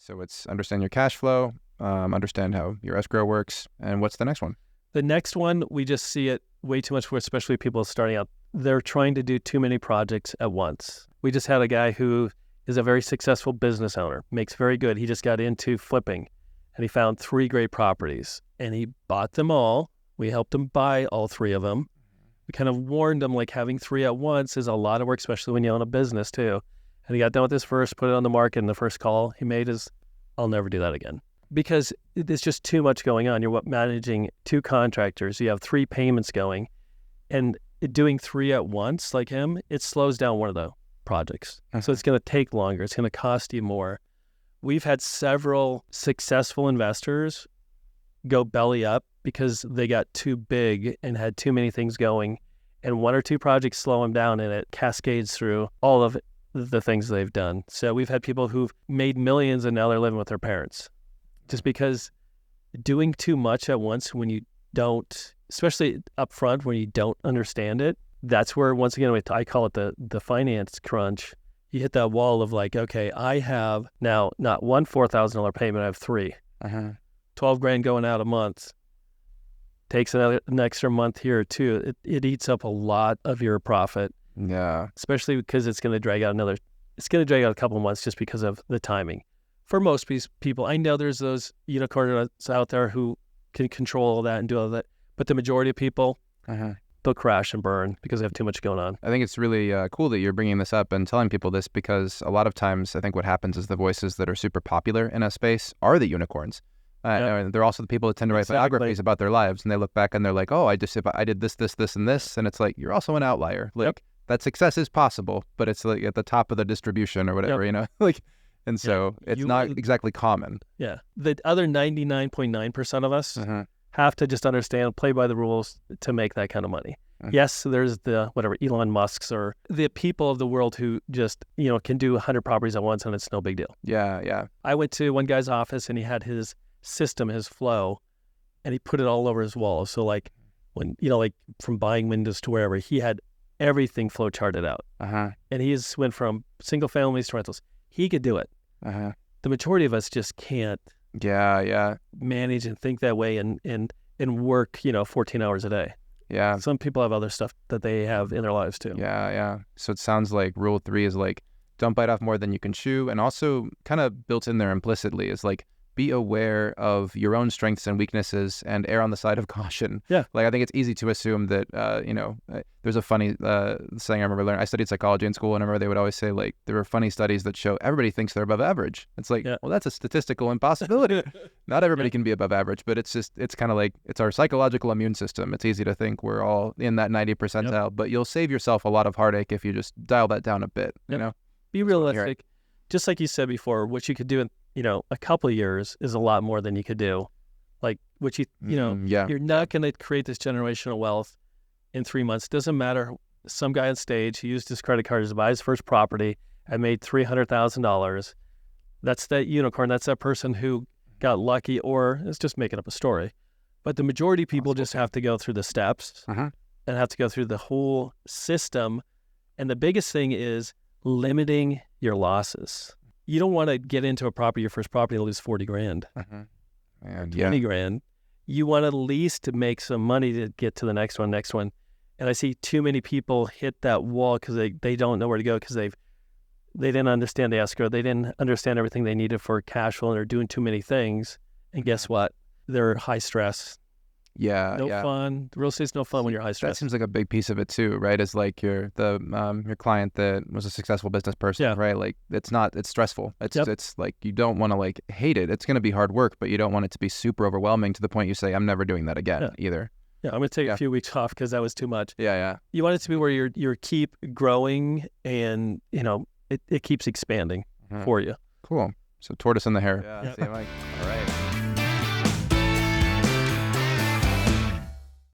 So it's understand your cash flow, understand how your escrow works, and what's the next one? The next one, we just see it way too much for especially people starting out. They're trying to do too many projects at once. We just had a guy who is a very successful business owner, makes very good. He just got into flipping, and he found 3 great properties, and he bought them all. We helped him buy all 3 of them. We kind of warned him, like, having 3 at once is a lot of work, especially when you own a business too. And he got done with this first, put it on the market, and the first call he made is, I'll never do that again. Because there's just too much going on. You're managing 2 contractors. You have 3 payments going. And doing 3 at once, like him, it slows down one of the projects. So it's going to take longer. It's going to cost you more. We've had several successful investors go belly up because they got too big and had too many things going. And 1 or 2 projects slow them down, and it cascades through all of the things they've done. So we've had people who've made millions and now they're living with their parents. Just because doing too much at once when you don't, especially up front when you don't understand it, that's where, once again, I call it the finance crunch. You hit that wall of like, okay, I have now not one $4,000 payment, I have 3. 12 grand going out a month. Takes an extra month here or 2. It eats up a lot of your profit. Yeah. Especially because it's going to drag out a couple of months just because of the timing. For most people, I know there's those unicorns out there who can control all that and do all that, but the majority of people, they'll crash and burn because they have too much going on. I think it's really cool that you're bringing this up and telling people this, because a lot of times I think what happens is the voices that are super popular in a space are the unicorns. And they're also the people that tend to write biographies about their lives, and they look back and they're like, oh, I did this, and this. And it's like, you're also an outlier. Like, that success is possible, but it's like at the top of the distribution or whatever, like. And so it's not exactly common. Yeah. The other 99.9% of us have to just understand, play by the rules to make that kind of money. Yes, there's the Elon Musk's or the people of the world who just, can do 100 properties at once and it's no big deal. Yeah. I went to one guy's office and he had his system, his flow, and he put it all over his walls. So like when, like from buying windows to wherever, he had everything flow charted out. And he went from single families to rentals. He could do it. The majority of us just can't manage and think that way and work, 14 hours a day. Yeah. Some people have other stuff that they have in their lives too. Yeah. So it sounds like rule 3 is like, don't bite off more than you can chew. And also kind of built in there implicitly is like, be aware of your own strengths and weaknesses and err on the side of caution. Yeah. Like, I think it's easy to assume that, there's a funny saying I remember learning. I studied psychology in school, and I remember they would always say, like, there are funny studies that show everybody thinks they're above average. It's like, well, that's a statistical impossibility. Not everybody can be above average, but it's kind of like, it's our psychological immune system. It's easy to think we're all in that 90 percentile, but you'll save yourself a lot of heartache if you just dial that down a bit, Be realistic. Just like you said before, what you could do in a couple of years is a lot more than you could do. Like, which you're not going to create this generational wealth in 3 months. Doesn't matter. Some guy on stage who used his credit card to buy his first property and made $300,000. That's that unicorn. That's that person who got lucky, or is just making up a story. But the majority of people just have to go through the steps and have to go through the whole system. And the biggest thing is limiting your losses. You don't want to get into a property, your first property, and lose 40 grand, and 20 grand. You want at least to make some money to get to the next one. And I see too many people hit that wall because they don't know where to go because they didn't understand the escrow. They didn't understand everything they needed for cash flow, and they're doing too many things. And guess what? They're high stress. No fun. Real estate's no fun when you're high stress. That seems like a big piece of it too, right? Is like your client that was a successful business person, right? Like it's stressful. It's like you don't want to like hate it. It's going to be hard work, but you don't want it to be super overwhelming to the point you say, I'm never doing that again either. Yeah, I'm going to take a few weeks off because that was too much. Yeah. You want it to be where you're keep growing and, it keeps expanding for you. Cool. So tortoise in the hare. Yeah. See you, Mike.